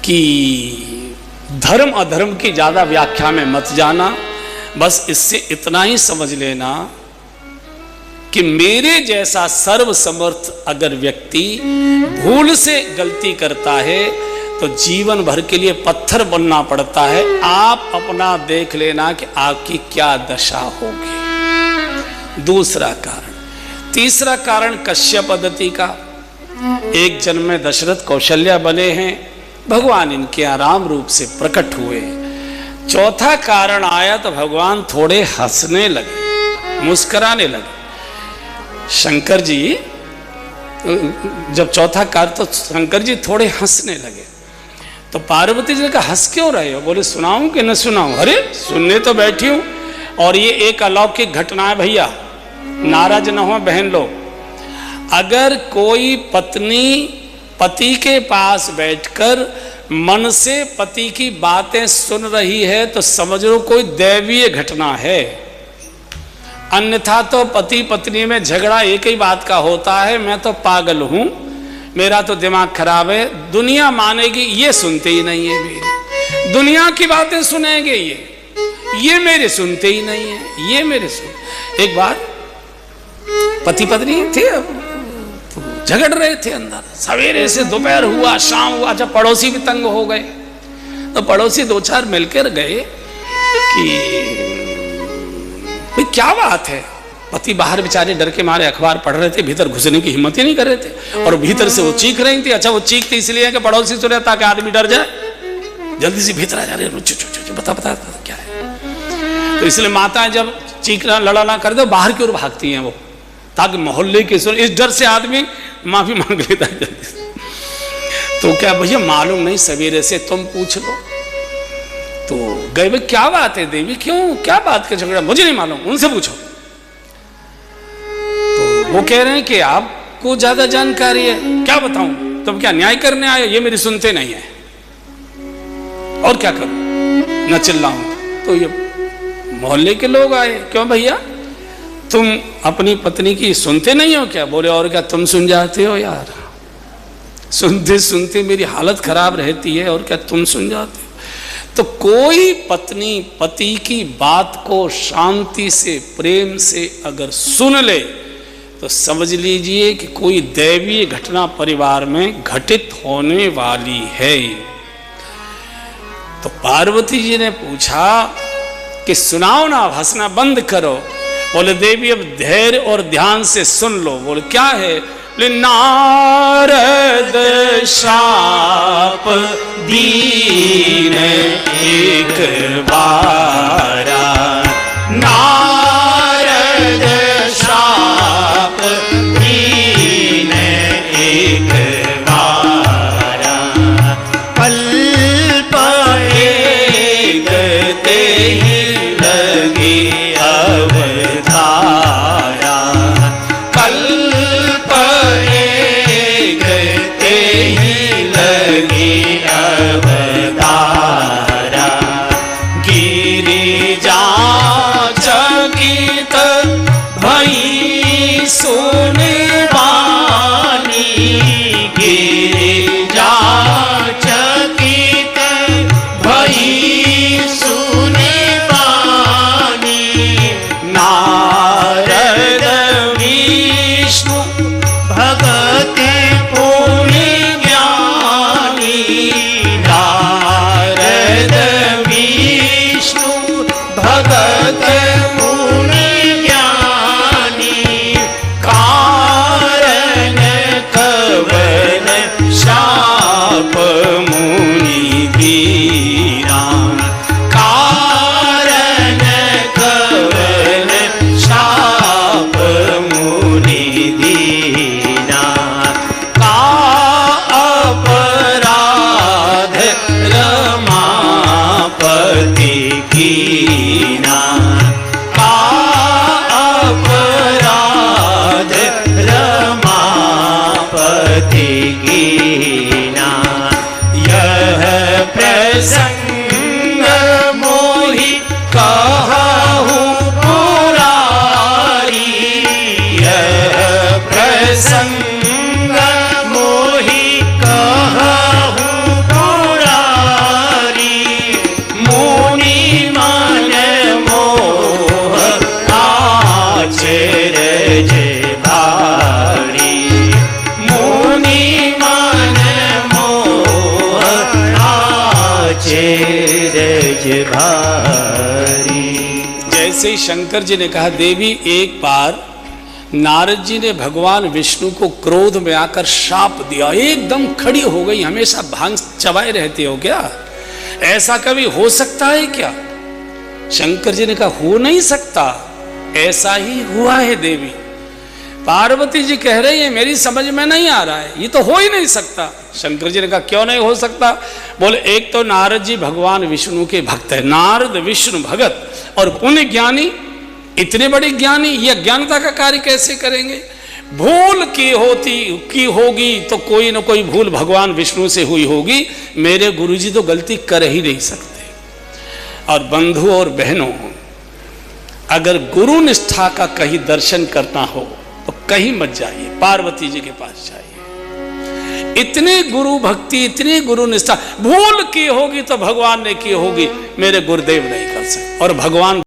कि धर्म अधर्म की ज़्यादा व्याख्या में मत जाना, बस इससे इतना ही समझ लेना कि मेरे जैसा सर्वसमर्थ अगर व्यक्ति भूल से गलती करता है तो जीवन भर के लिए पत्थर बनना पड़ता है। आप अपना देख लेना कि आपकी क्या दशा होगी। दूसरा कारण। तीसरा कारण कश्यप पद्धति का। एक जन्म में दशरथ कौशल्या बने हैं, भगवान इनके आराम रूप से प्रकट हुए। चौथा कारण आया तो भगवान थोड़े हंसने लगे, मुस्कुराने लगे। शंकर जी जब चौथा कारण तो शंकर जी थोड़े हंसने लगे, तो पार्वती जी ने कहा हंस क्यों रहे हो? बोले सुनाऊं कि न सुनाऊं? अरे सुनने तो बैठी हूं। और ये एक अलौकिक घटना है भैया, नाराज न हो बहन लोग। अगर कोई पत्नी पति के पास बैठकर मन से पति की बातें सुन रही है तो समझ लो कोई दैवीय घटना है। अन्यथा तो पति पत्नी में झगड़ा एक ही बात का होता है, मैं तो पागल हूं, मेरा तो दिमाग खराब है, दुनिया मानेगी, ये सुनते ही नहीं है मेरी। दुनिया की बातें सुनेंगे ये मेरे सुनते ही नहीं है, ये मेरे सुन। एक बार पति पत्नी थे, झगड़ रहे थे अंदर, सवेरे से दोपहर हुआ, शाम हुआ, जब पड़ोसी भी तंग हो गए तो पड़ोसी दो चार मिलकर गए कि भाई क्या बात है। पति बाहर बेचारे डर के मारे अखबार पढ़ रहे थे, भीतर घुसने की हिम्मत ही नहीं कर रहे थे, और भीतर से वो चीख रही थी। अच्छा वो चीखती इसलिए कि पड़ोसी सुने ताकि आदमी डर जाए, जल्दी से भीतर आ जा रहे, बता क्या है। तो इसलिए माताएं जब चीखना लड़ाना कर दो बाहर की ओर भागती हैं वो, ताकि मोहल्ले के सुन, इस डर से आदमी माफी मांग लेता है जल्दी से। तो क्या भैया मालूम नहीं, सवेरे से तुम पूछ लो। तो गए भाई क्या बात है देवी, क्यों क्या बात का झगड़ा? मुझे नहीं मालूम, उनसे पूछो। तो वो कह रहे हैं कि आपको ज्यादा जानकारी है, क्या बताऊं? तुम क्या न्याय करने आए? ये मेरी सुनते नहीं है, और क्या करूं? न चिल्लाऊं। तो ये मोहल्ले के लोग आए, क्यों भैया तुम अपनी पत्नी की सुनते नहीं हो क्या? बोले और क्या तुम सुन जाते हो यार, सुनते सुनते मेरी हालत खराब रहती है, और क्या तुम सुन जाते हो? तो कोई पत्नी पति की बात को शांति से प्रेम से अगर सुन ले तो समझ लीजिए कि कोई दैवीय घटना परिवार में घटित होने वाली है। तो पार्वती जी ने पूछा कि सुनाओ ना, हंसना बंद करो। बोले देवी अब धैर्य और ध्यान से सुन लो। बोले क्या है? बोले नारद शाप दीन एक बारा, नारद शाप दीन एक बारा, कल्प एक ते ही लगी अवधारा, कल्प एक ते ही लगी अवधारा, गिरिजा चकित भई सुन वाणी, गिरिजा चकित भई सुन वाणी, नारद विष्णु भगत पुण्य ज्ञानी, नारद विष्णु भगत पुण्य ज्ञानी, कारण कवन शाप मुनि दीना, कारण कवन शाप मुनि दीना, का अपराध रमापति कीना, का अपराध रमापति कीना, यह प्रसंग मोहि कहूँ पुरारी, यह प्रसंग मोहि कहूँ पुरारी, ऐसे ही शंकर जी ने कहा, देवी एक बार नारद जी ने भगवान विष्णु को क्रोध में आकर शाप दिया, एकदम खड़ी हो गई, हमेशा भांग चबाए रहते हो क्या, ऐसा कभी हो सकता है क्या? शंकर जी ने कहा, हो नहीं सकता, ऐसा ही हुआ है देवी। पार्वती जी कह रही है मेरी समझ में नहीं आ रहा है, ये तो हो ही नहीं सकता। शंकर जी ने कहा, क्यों नहीं हो सकता? बोले, एक तो नारद जी भगवान विष्णु के भक्त है, नारद विष्णु भगत और पुण्य ज्ञानी, इतने बड़े ज्ञानी, ये अज्ञानता का कार्य कैसे करेंगे? भूल की होगी तो कोई ना कोई भूल भगवान विष्णु से हुई होगी, मेरे गुरुजी तो गलती कर ही नहीं सकते। और बंधु और बहनों, अगर गुरु निष्ठा का कहीं दर्शन करना हो तो कहीं मत जाइए, पार्वती जी के पास जाइए। इतने गुरु भक्ति, इतनी गुरु निष्ठा, भूल की होगी तो भगवान ने की होगी, मेरे गुरुदेव नहीं कर सकते। और भगवान